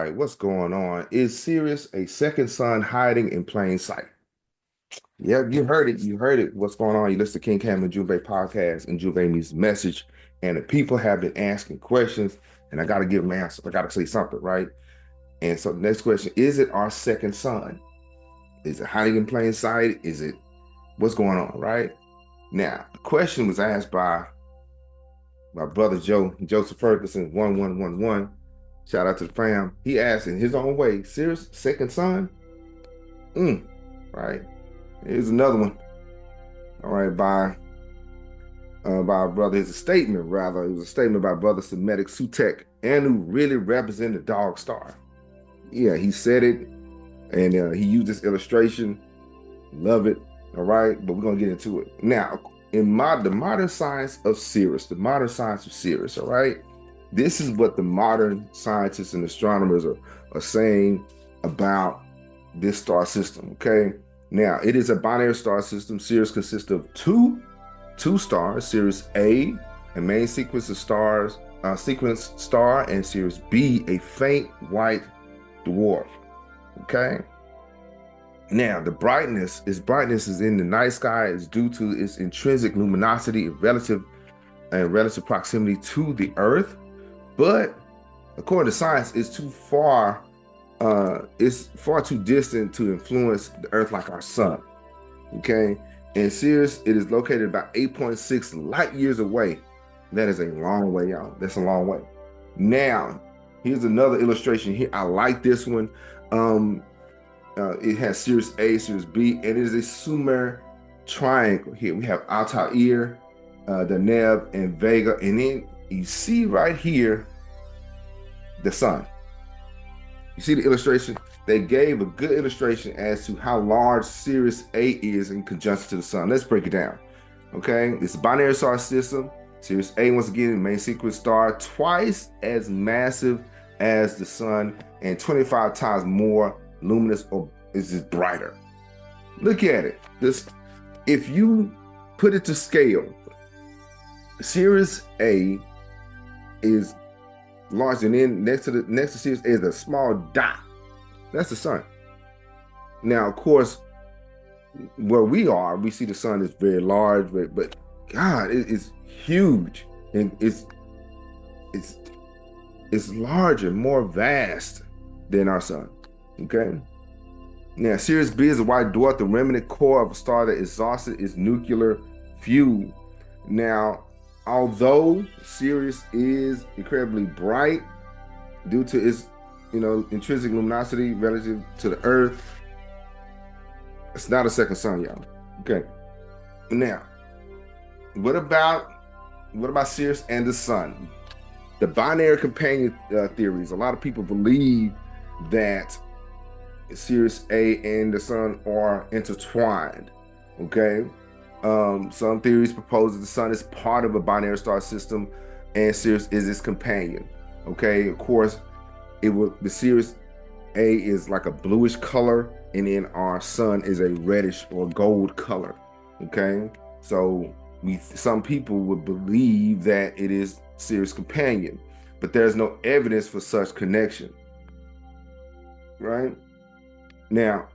right, what's going on? Is Sirius a second sun hiding in plain sight? Yep, you heard it. You heard it. What's going on? You listen to King Cam and Ujumbe podcast and Ujumbe's message, and the people have been asking questions, and I got to give them answers. I got to say something, right? And so the next question, is it our second sun? Is it hiding in plain sight? Is it what's going on, right? Now, the question was asked by my brother Joseph Ferguson, 1111. Shout out to the fam. He asked in his own way, Sirius, second son? Right. Here's another one. All right, by our brother. It's a statement, rather. It was a statement by brother Semitic Sutek, and who really represented the dog star. Yeah, he said it, and he used this illustration. Love it. All right, but we're gonna get into it now. In the modern science of Sirius, all right, this is what the modern scientists and astronomers are saying about this star system. Okay, now it is a binary star system. Sirius consists of two stars, Sirius A, a main sequence of stars, sequence star, and Sirius B, a faint white dwarf. Okay. Now, the brightness is in the night sky is due to its intrinsic luminosity and relative proximity to the Earth. But according to science, it's far too distant to influence the Earth like our sun. Okay. And Sirius, it is located about 8.6 light years away. That is a long way, y'all. That's a long way. Now, here's another illustration here. I like this one. It has Sirius A, Sirius B, and it is a Sumer triangle here. We have Altair, Deneb, and Vega, and then you see right here the sun. You see the illustration? They gave a good illustration as to how large Sirius A is in conjunction to the sun. Let's break it down. Okay, it's a binary star system. Sirius A, once again, main sequence star, twice as massive as the sun and 25 times more luminous, or is it brighter? Look at it. If you put it to scale, Sirius A is large, and then next to Sirius A is a small dot. That's the sun. Now, of course, where we are, we see the sun is very large, but God, it is huge, and it's larger, more vast than our sun. Okay. Now, Sirius B is a white dwarf, the remnant core of a star that exhausted its nuclear fuel. Now, although Sirius is incredibly bright due to its, intrinsic luminosity relative to the Earth, it's not a second sun, y'all. Okay. Now, what about Sirius and the sun? The binary companion theories. A lot of people believe that Sirius A and the sun are intertwined. Okay. Some theories propose that the sun is part of a binary star system and Sirius is its companion. Okay. Of course, the Sirius A is like a bluish color, and then our sun is a reddish or gold color. Okay. So some people would believe that it is Sirius' companion, but there's no evidence for such connection. Right? Now,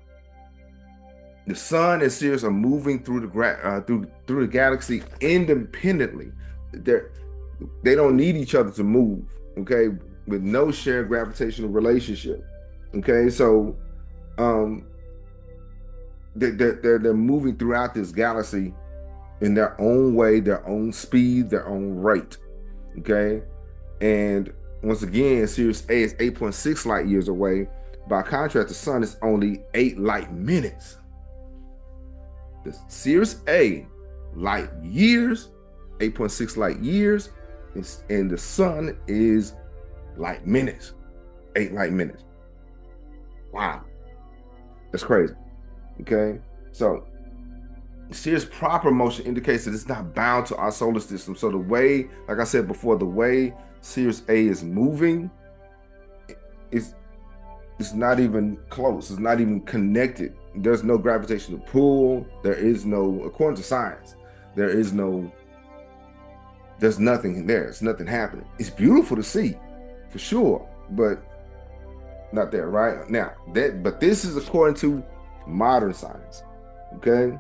the sun and Sirius are moving through the galaxy independently. They don't need each other to move, okay, with no shared gravitational relationship. Okay, so they're moving throughout this galaxy in their own way, their own speed, their own rate. Okay, and once again, Sirius A is 8.6 light years away. By contrast, the sun is only 8 light minutes. The Sirius A, light years, 8.6 light years, and the sun is light minutes, 8 light minutes. Wow, that's crazy. Okay, so Sirius proper motion indicates that it's not bound to our solar system. So the way, like I said before, the way Sirius A is moving, it's not even close. It's not even connected. There's no gravitational pull. There is no, according to science, there's nothing there. It's nothing happening. It's beautiful to see, for sure, but not there, right? Now, but this is according to modern science, okay?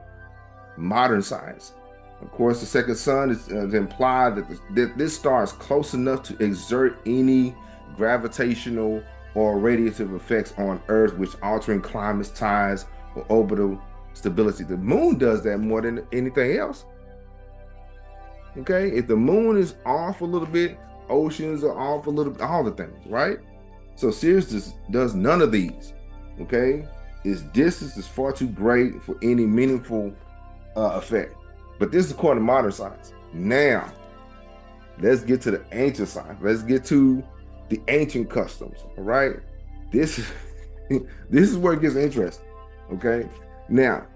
Modern science. Of course, the second sun is implied that this star is close enough to exert any gravitational or radiative effects on Earth, which altering climates, tides, or orbital stability. The moon does that more than anything else. Okay, if the moon is off a little bit, oceans are off a little bit, all the things, right? So Sirius does none of these. Okay, its distance is far too great for any meaningful effect. But this is according to modern science. Now, let's get to the ancient science. Let's get to the ancient customs. All right, this is where it gets interesting. Okay, now,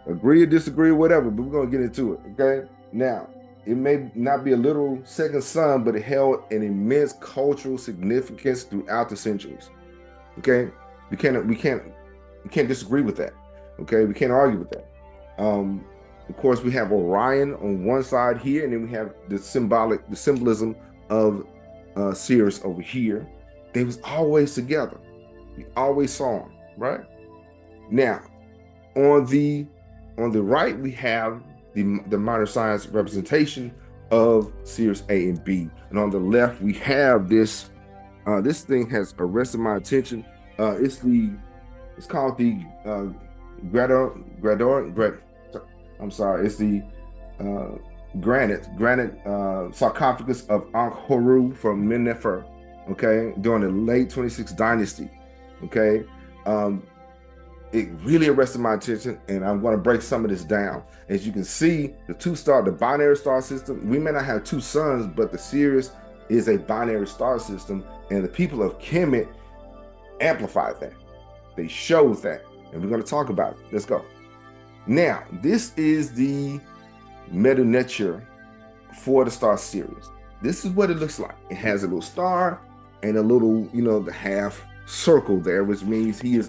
agree or disagree or whatever, but we're gonna get into it. Okay, now it may not be a literal second sun, but it held an immense cultural significance throughout the centuries. Okay, we can't disagree with that. Okay, we can't argue with that. Of course, we have Orion on one side here, and then we have the symbolism of Sirius over here. They was always together. We always saw them, right? Now, on the right, we have the modern science representation of Sirius A and B, and on the left, we have this. This thing has arrested my attention. It's called the it's the granite sarcophagus of Ankh from Mdw Ntr, okay, during the late 26th dynasty, okay. It really arrested my attention, and I'm going to break some of this down. As you can see, the binary star system, we may not have two suns, but the Sirius is a binary star system, and the people of Kemet amplified that. They showed that, and we're going to talk about it. Let's go. Now, this is the Mdw Ntr for the star Sirius. This is what it looks like. It has a little star and a little, the half circle there, which means the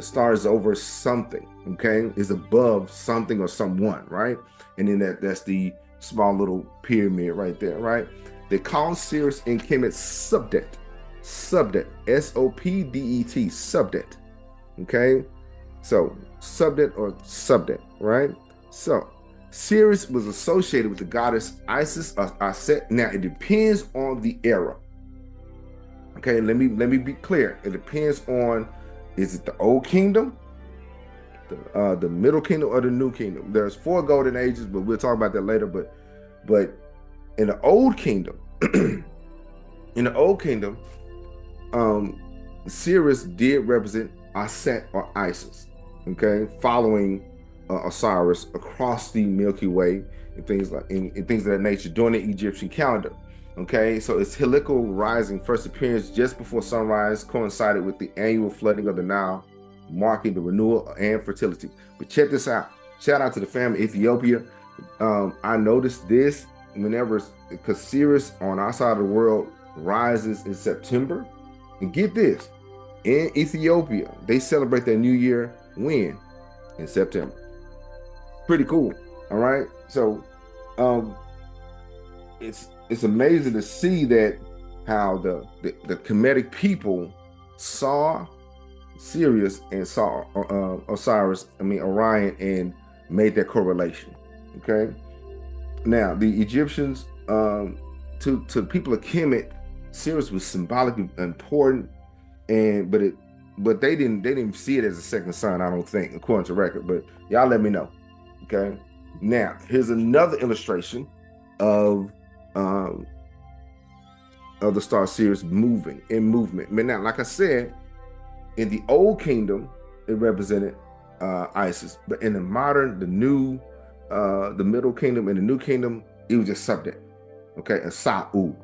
star is over something, okay? Is above something or someone, right? And then that's the small little pyramid right there, right? They call Sirius in Kemet subdet, S-O-P-D-E-T, subdet, okay? So subdet or subdet, right? So Sirius was associated with the goddess Isis or Aset. Now it depends on the era. Okay, let me be clear. It depends on, is it the Old Kingdom, the Middle Kingdom, or the New Kingdom? There's 4 golden ages, but we'll talk about that later. But in the Old Kingdom, Sirius did represent Aset or Isis, okay, following Osiris across the Milky Way and things of that nature during the Egyptian calendar. Okay, so its heliacal rising first appearance just before sunrise coincided with the annual flooding of the Nile, marking the renewal and fertility. But check this out. Shout out to the family Ethiopia. I noticed this because Sirius on our side of the world rises in September. And get this, in Ethiopia, they celebrate their new year when? In September. Pretty cool. All right. So it's amazing to see that how the Kemetic people saw Sirius and saw Orion, and made that correlation. Okay. Now the Egyptians, to the people of Kemet, Sirius was symbolically important, but they didn't see it as a second sun, I don't think, according to record. But y'all let me know. Okay. Now here's another illustration of the star Sirius movement. But now, like I said, in the Old Kingdom, it represented Isis, but in the modern, the Middle Kingdom and the New Kingdom, it was just subject. Okay, a Sa'u.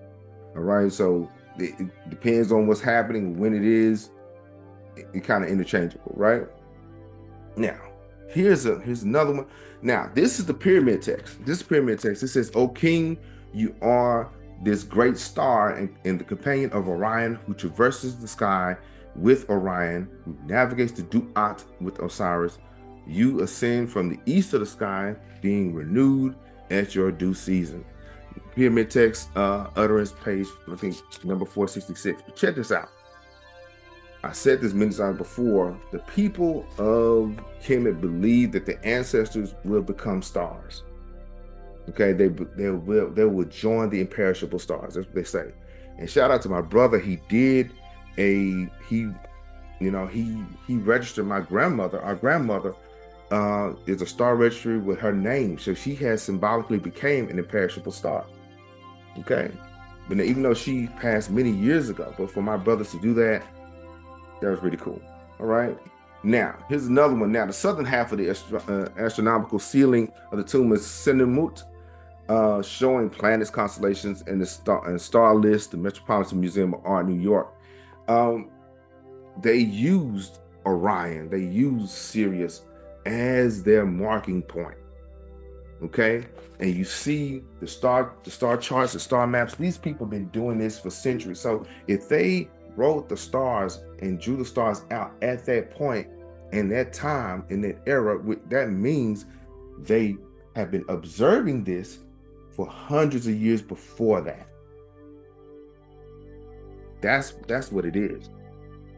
All right, so it depends on what's happening, when it is. It kind of interchangeable, right? Now, here's another one. Now, this is the pyramid text. This pyramid text, it says, "O King, you are this great star and the companion of Orion, who traverses the sky with Orion, who navigates the Duat with Osiris. You ascend from the east of the sky, being renewed at your due season." Pyramid text, utterance, page, I think, number 466. But check this out. I said this many times before, the people of Kemet believe that the ancestors will become stars. Okay, they will join the imperishable stars. That's what they say. And shout out to my brother. He registered my grandmother. Our grandmother is a star registry with her name, so she has symbolically became an imperishable star. Okay, but even though she passed many years ago, but for my brothers to do that was really cool. All right. Now, here's another one. Now, the southern half of the astronomical ceiling of the tomb is Sinumut, showing planets, constellations, and the star list, the Metropolitan Museum of Art, New York. They used Orion, they used Sirius as their marking point. Okay, and you see the star charts, the star maps. These people have been doing this for centuries. So if they wrote the stars and drew the stars out at that point, in that time, in that era, that means they have been observing this for hundreds of years before that. That's what it is.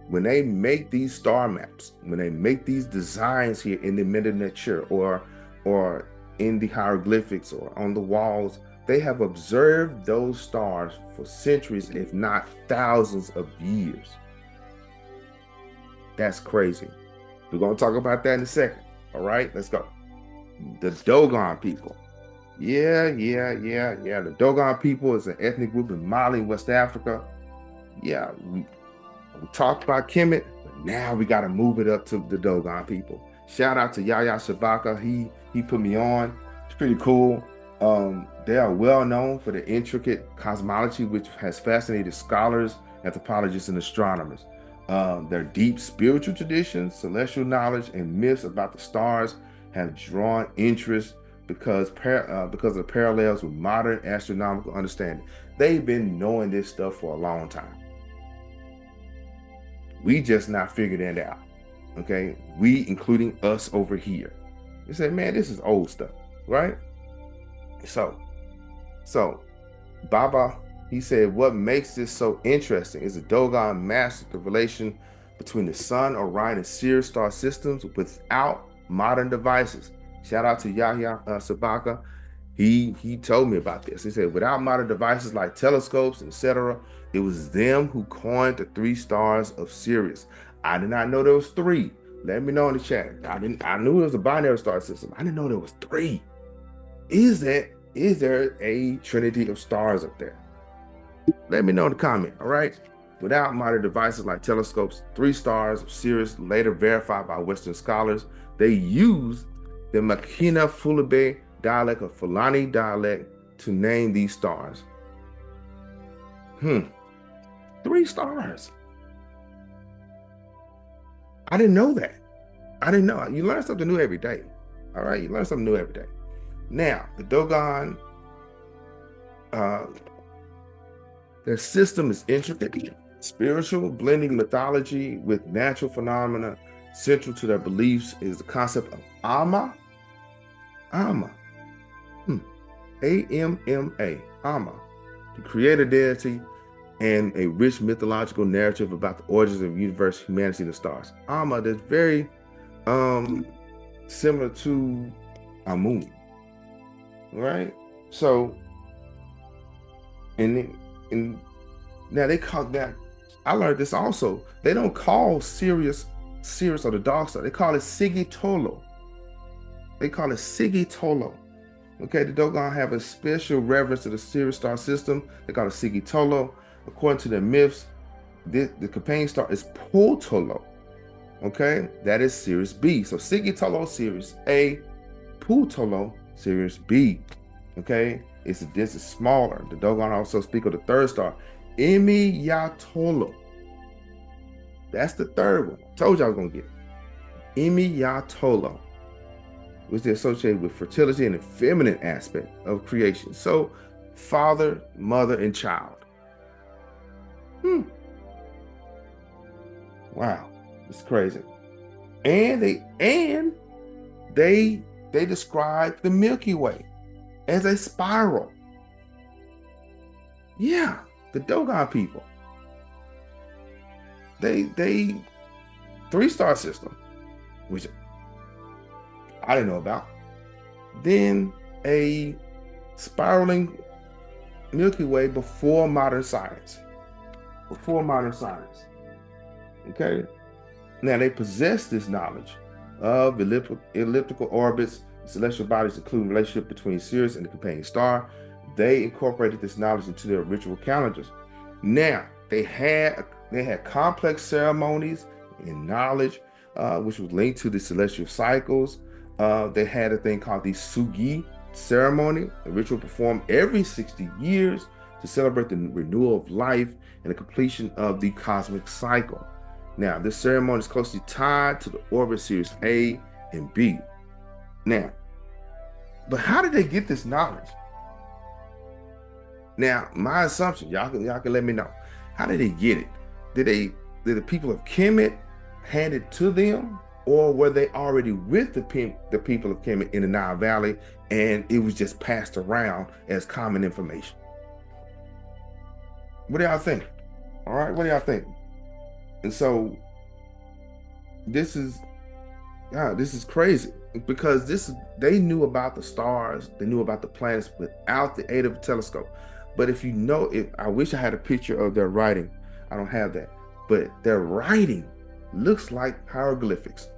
When they make these star maps, when they make these designs here in the Mdw Ntr or in the hieroglyphics or on the walls, they have observed those stars for centuries, if not thousands of years. That's crazy. We're going to talk about that in a second. All right, let's go. The Dogon people. Yeah. The Dogon people is an ethnic group in Mali, West Africa. Yeah, we talked about Kemet, but now we got to move it up to the Dogon people. Shout out to Yahya Shabaka. He put me on. It's pretty cool. They are well known for the intricate cosmology, which has fascinated scholars, anthropologists, and astronomers. Their deep spiritual traditions, celestial knowledge, and myths about the stars have drawn interest because of the parallels with modern astronomical understanding. They've been knowing this stuff for a long time. We just not figured it out. Okay, we, including us over here. They said, man, this is old stuff, right? So Baba, he said, what makes this so interesting is the Dogon mastered the relation between the Sun, Orion, and Sirius star systems without modern devices. Shout out to Yahya Sabaka. He told me about this. He said, without modern devices like telescopes, etc., it was them who coined the 3 stars of Sirius. I did not know there was 3. Let me know in the chat. I knew it was a binary star system. I didn't know there was 3. Is there a trinity of stars up there? Let me know in the comment. All right. Without modern devices like telescopes, 3 stars of Sirius, later verified by Western scholars, they used the Makina Fulbe dialect or Fulani dialect to name these stars. 3 stars. I didn't know that. I didn't know. You learn something new every day. All right, you learn something new every day. Now, the Dogon, their system is intricate, spiritual, blending mythology with natural phenomena. Central to their beliefs is the concept of Amma. A-M-M-A, Amma, the creator deity, and a rich mythological narrative about the origins of the universe, humanity, and the stars. Amma, that's very similar to Amun, right? So, and now they call that, I learned this also, they don't call Sirius or the dog star, they call it Sigitolo. They call it Sigitolo. Okay, the Dogon have a special reverence to the Sirius star system. They call it Sigitolo. According to the myths, the companion star is Pultolo. Okay, that is Sirius B. So Sigitolo, Sirius A, Pultolo, Sirius B. Okay, this is smaller. The Dogon also speak of the 3rd star, Imiyatolo. That's the 3rd one. I told you I was gonna get it. Imiyatolo, which is associated with fertility and the feminine aspect of creation. So father, mother, and child. Wow, it's crazy. And they describe the Milky Way as a spiral. Yeah, the Dogon people. they 3-star system, which I didn't know about. Then a spiraling Milky Way before modern science. Before modern science. Okay. Now they possess this knowledge of elliptical orbits, celestial bodies, including relationship between Sirius and the companion star. They incorporated this knowledge into their ritual calendars. Now they had complex ceremonies and knowledge, which was linked to the celestial cycles. They had a thing called the Sugi ceremony, a ritual performed every 60 years to celebrate the renewal of life and the completion of the cosmic cycle. Now, this ceremony is closely tied to the orbit Sirius A and B. Now, but how did they get this knowledge? Now, my assumption, y'all can let me know. How did they get it? Did the people of Kemet hand it to them, or were they already with the people of Kemet in the Nile Valley, and it was just passed around as common information? What do y'all think? All right, what do y'all think? And so this is crazy, because they knew about the stars, they knew about the planets without the aid of a telescope. But if you know, I wish I had a picture of their writing. I don't have that, but their writing looks like hieroglyphics.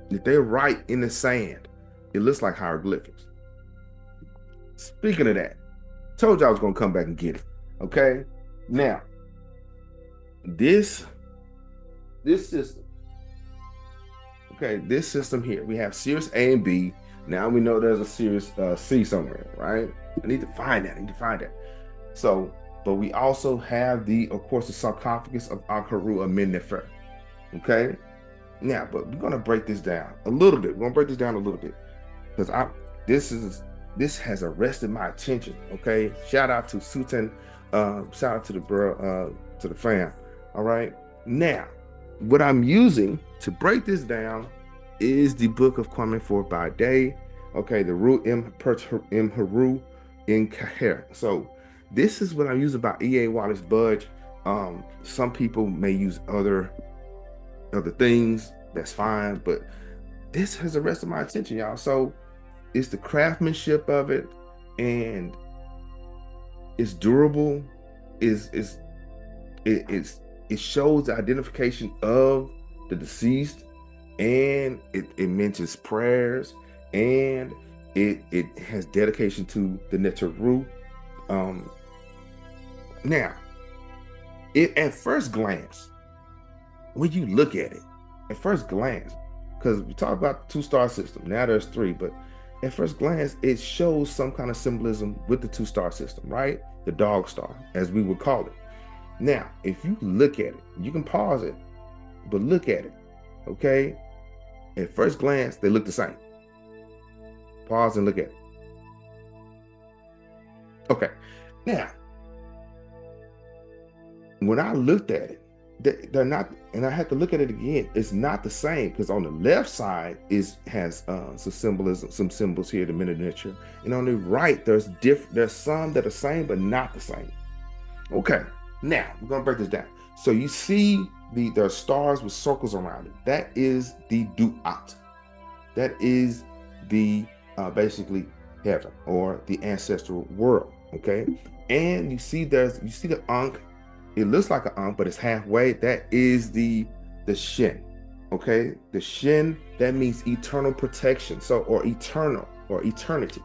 If they write in the sand, it looks like hieroglyphics. Speaking of that, told you I was gonna come back and get it. Okay, now this system. Okay, this system here, we have Sirius A and B. Now we know there's a Sirius C somewhere, right? I need to find that. So, but we also have of course, the sarcophagus of Ankh-Haru of Mdw Ntr. Okay, now, but we're gonna break this down a little bit. We're gonna break this down a little bit because this has arrested my attention. Okay, shout out to Sultan, shout out to the bro, to the fam. All right, now what I'm using to break this down is the book of Kwame Forth by Day. Okay, the Ru M Haru in Kahir. So this is what I'm using by E.A. Wallace Budge. Some people may use other things. That's fine, but this has arrested my attention, y'all. So it's the craftsmanship of it, and it's durable. It shows the identification of the deceased, and it mentions prayers, and it has dedication to the Neteru. Now, at first glance, when you look at it, because we talk about the 2-star system, now there's 3, but at first glance, it shows some kind of symbolism with the 2-star system, right? The dog star, as we would call it. Now, if you look at it, you can pause it, but look at it, okay? At first glance, they look the same. Pause and look at it. Okay, now, when I looked at it, they're not, and I had to look at it again, it's not the same, because on the left side has some symbolism, some symbols here, the Mdw Ntr, and on the right, there's some that are same, but not the same. Okay. Now, we're going to break this down. So you see there are stars with circles around it. That is the Duat. That is the basically heaven, or the ancestral world, okay? And you see the Ankh. It looks like an Ankh, but it's halfway. That is the Shin, okay? The Shin, that means eternal protection, so, or eternal, or eternity,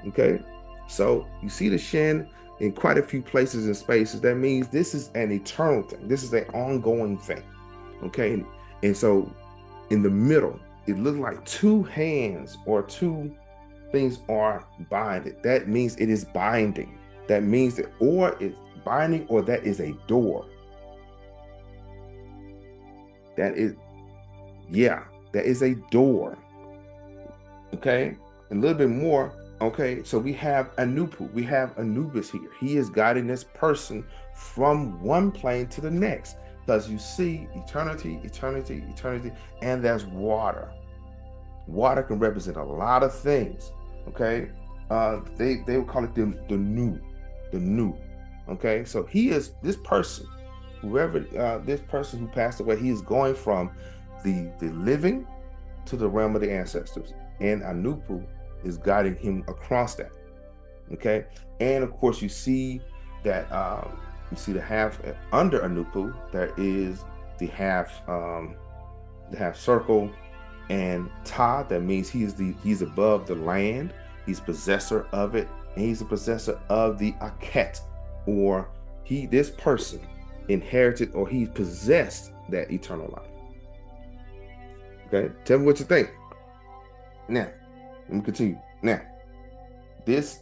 okay? So you see the Shin in quite a few places and spaces. That means this is an eternal thing. This is an ongoing thing, okay? And so in the middle, it looks like 2 hands or 2 things are binded. That means it is binding. That means that, or it's binding, or that is a door. That is a door, okay? A little bit more. Okay, so we have Anupu, we have Anubis here. He is guiding this person from one plane to the next, because you see eternity, eternity, eternity, and there's water. Water can represent a lot of things, okay? They would call it the new, okay? So this person whoever this person who passed away, he is going from the living to the realm of the ancestors, and Anupu is guiding him across that. Okay, and of course you see that the half under Anupu, there is the half circle and Ta. That means he's above the land, he's possessor of it, and he's the possessor of the Aket, or this person inherited or he possessed that eternal life. Okay, tell me what you think. Now, let me continue. Now, this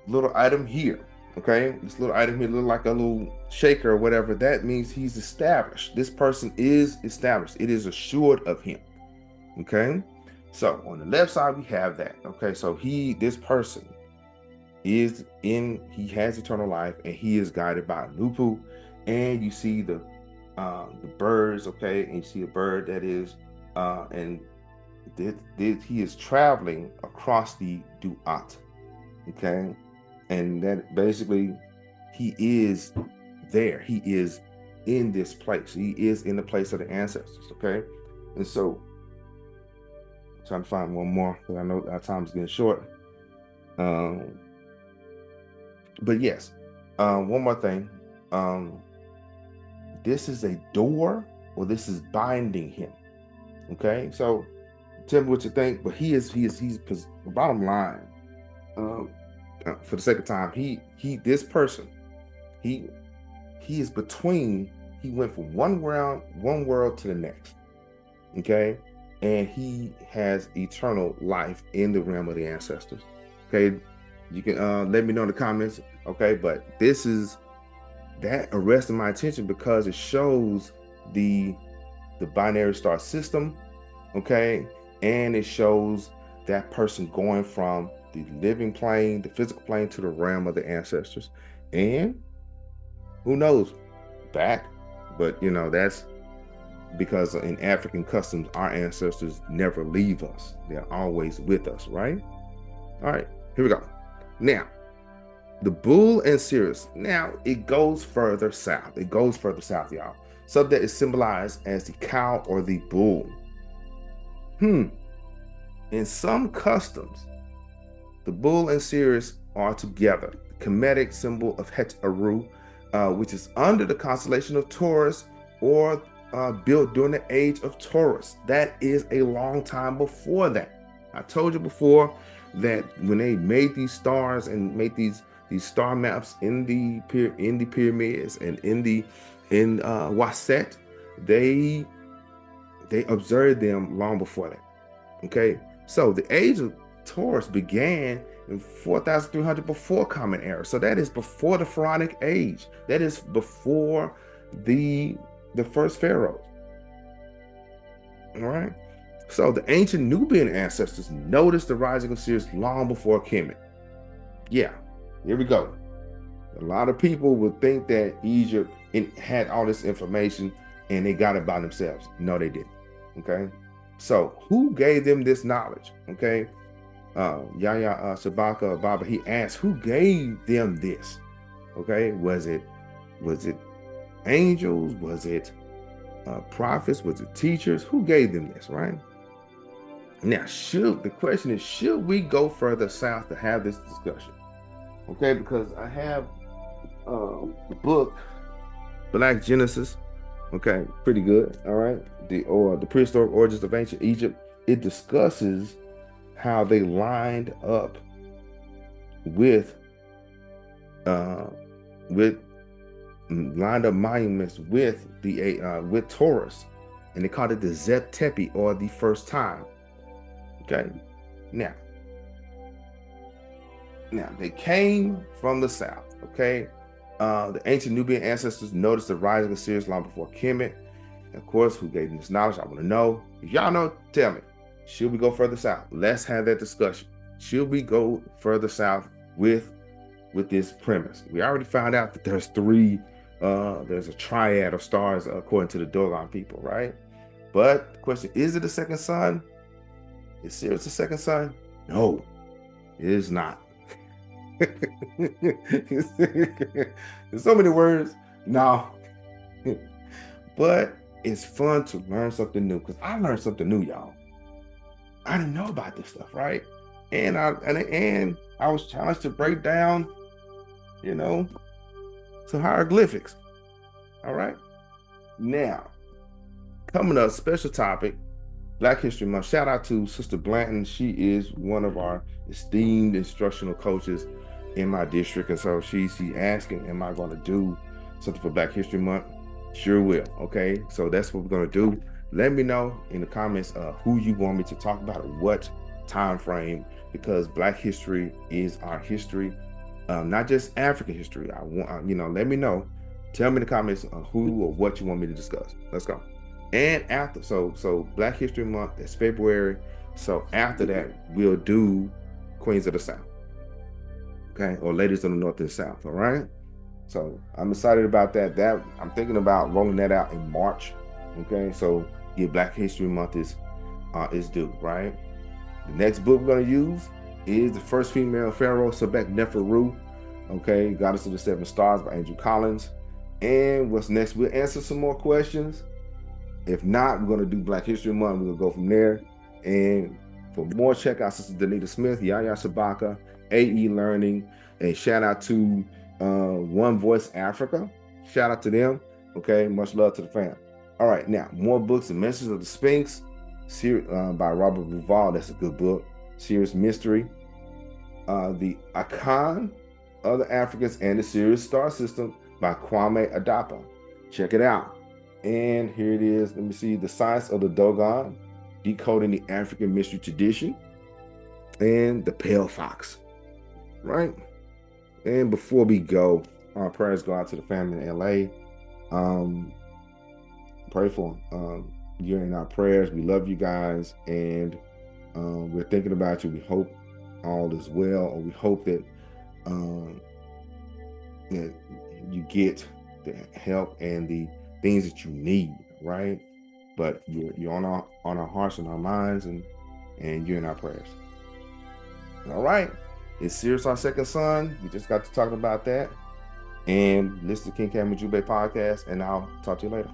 little item here, okay, this little item here look like a little shaker or whatever. That means he's established. This person is established. It is assured of him. Okay, so on the left side we have that. Okay, so this person is he has eternal life, and he is guided by Nupu. And you see the birds, okay, and you see a bird that is and he is traveling across the Duat, okay, and that basically he is there, he is in this place, he is in the place of the ancestors, okay. And so I'm trying to find one more because I know our time's getting short. But yes, one more thing. This is a door, or this is binding him. Okay, so tell me what you think. But he's bottom line. For the sake of time, this person, he is between. He went from one world to the next. Okay, and he has eternal life in the realm of the ancestors. Okay, you can let me know in the comments. Okay, but that arrested my attention because it shows the binary star system, okay, and it shows that person going from the living plane, the physical plane, to the realm of the ancestors. And who knows, back, but you know, that's because in African customs, our ancestors never leave us. They're always with us, right? All right, here we go. Now, the Bull and Sirius. Now, it goes further south. It goes further south, y'all. So that is symbolized as the cow or the bull. In some customs, the Bull and Sirius are together. The Kemetic symbol of Het-Eru, which is under the constellation of Taurus, or built during the age of Taurus. That is a long time before that. I told you before that when they made these stars and made these star maps in the pyramids and in Waset, they observed them long before that. Okay, so the age of Taurus began in 4,300 before Common Era. So that is before the Pharaonic age. That is before the first pharaohs. All right. So the ancient Nubian ancestors noticed the rising of Sirius long before Kemet. Yeah, here we go. A lot of people would think that Egypt had all this information and they got it by themselves. No, they didn't. Okay. So who gave them this knowledge? Okay. Yahya Shabaka Baba, he asked, who gave them this? Okay. Was it angels? Was it prophets? Was it teachers? Who gave them this, right? Now, the question is, should we go further south to have this discussion? Okay, because I have the book Black Genesis. Okay, pretty good. All right, the prehistoric origins of ancient Egypt. It discusses how they lined up with monuments with with Taurus, and they called it the Zep Tepi, or the first time. Okay, now they came from the south. Okay, the ancient Nubian ancestors noticed the rising of Sirius long before Kemet. Of course, who gave them this knowledge? I want to know. If y'all know, tell me. Should we go further south? Let's have that discussion. Should we go further south with this premise? We already found out that there's there's a triad of stars according to the Dogon people, right? But the question, is it a second sun? Is Sirius the second sun? No, it is not. There's so many words No, but it's fun to learn something new because I learned something new, y'all. I didn't know about this stuff, right? And I was challenged to break down, you know, some hieroglyphics. All right. Now, coming up, special topic, Black History Month. Shout out to Sister Blanton. She is one of our esteemed instructional coaches in my district. And so she's asking, am I going to do something for Black History Month? Sure will. Okay. So that's what we're going to do. Let me know in the comments who you want me to talk about or what time frame, because Black history is our history, not just African history. I want, let me know. Tell me in the comments who or what you want me to discuss. Let's go. And after, so Black History Month is February. So after that, we'll do Queens of the South. Okay, or Ladies of the North and South. All right. So I'm excited about that. I'm thinking about rolling that out in March. Okay, so yeah, Black History Month is due, right? The next book we're gonna use is The First Female Pharaoh, Sebek Neferu. Okay, Goddess of the Seven Stars by Andrew Collins. And what's next? We'll answer some more questions. If not, we're gonna do Black History Month. We're gonna go from there. And for more, check out Sister Danita Smith, Yaya Sabaka, AE Learning, and shout out to One Voice Africa. Shout out to them. Okay, much love to the fam. All right, now more books. The Messages of the Sphinx, by Robert Bouval. That's a good book. Sirius Mystery. The Akan of the Africans and the Sirius Star System by Kwame Adapa. Check it out. And here it is. Let me see. The Science of the Dogon, Decoding the African Mystery Tradition, and The Pale Fox. Right? And before we go, our prayers go out to the family in LA. Pray for them. You're in our prayers. We love you guys, and we're thinking about you. We hope all is well, or we hope that you get the help and the things that you need, right? But you're on our hearts and our minds, and you're in our prayers. All right. Is Sirius our second son? We just got to talk about that. And listen to King Cam Ujumbe podcast, and I'll talk to you later.